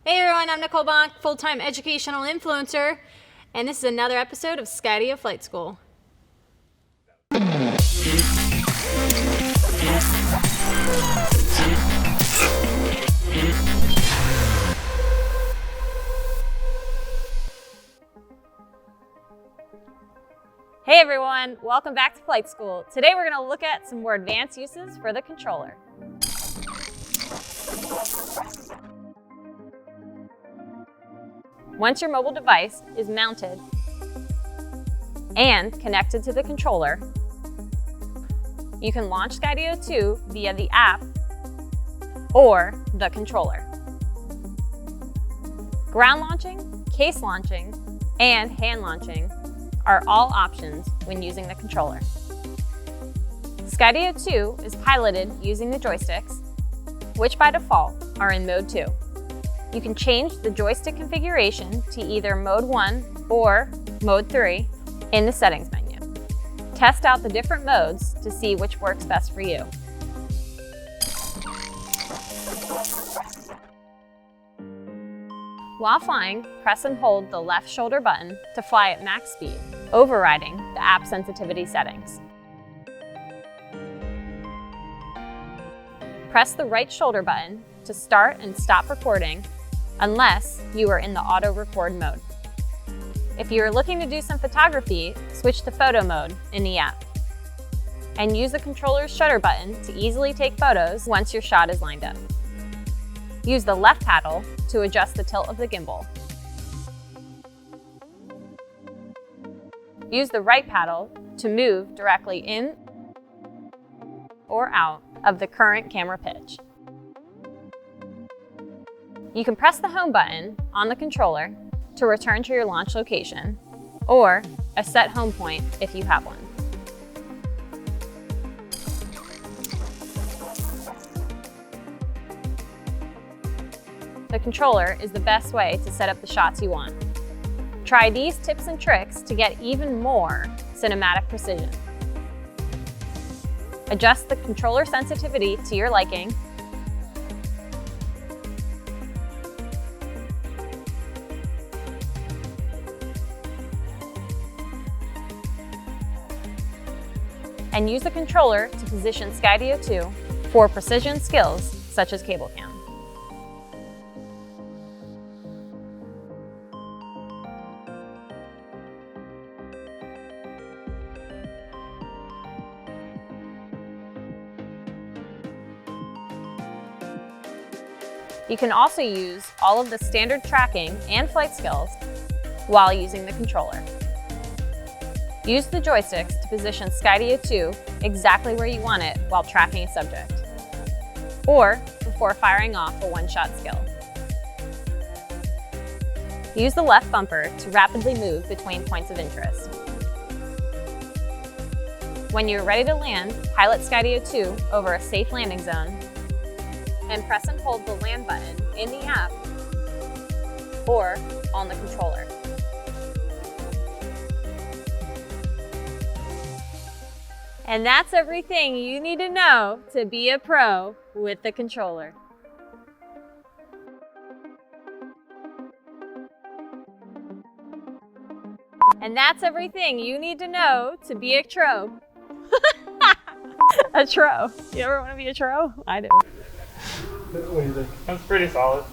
Hey everyone, I'm Nicole Bonk, full-time educational influencer, and this is another episode of Skydio Flight School. Hey everyone, welcome back to Flight School. Today we're going to look at some more advanced uses for the controller. Once your mobile device is mounted and connected to the controller, you can launch Skydio 2 via the app or the controller. Ground launching, case launching, and hand launching are all options when using the controller. Skydio 2 is piloted using the joysticks, which by default are in Mode 2. You can change the joystick configuration to either Mode 1 or Mode 3 in the settings menu. Test out the different modes to see which works best for you. While flying, press and hold the left shoulder button to fly at max speed, overriding the app sensitivity settings. Press the right shoulder button to start and stop recording unless you are in the auto record mode. If you are looking to do some photography, switch to photo mode in the app and use the controller's shutter button to easily take photos once your shot is lined up. Use the left paddle to adjust the tilt of the gimbal. Use the right paddle to move directly in or out of the current camera pitch. You can press the home button on the controller to return to your launch location or a set home point if you have one. The controller is the best way to set up the shots you want. Try these tips and tricks to get even more cinematic precision. Adjust the controller sensitivity to your liking. And use the controller to position Skydio 2 for precision skills such as CableCam. You can also use all of the standard tracking and flight skills while using the controller. Use the joysticks to position Skydio 2 exactly where you want it while tracking a subject, or before firing off a one-shot skill. Use the left bumper to rapidly move between points of interest. When you're ready to land, pilot Skydio 2 over a safe landing zone and press and hold the land button in the app or on the controller. And that's everything you need to know to be a pro with the controller. And that's everything you need to know to be a tro. A tro. You ever want to be a tro? I do. What do you think? That's pretty solid.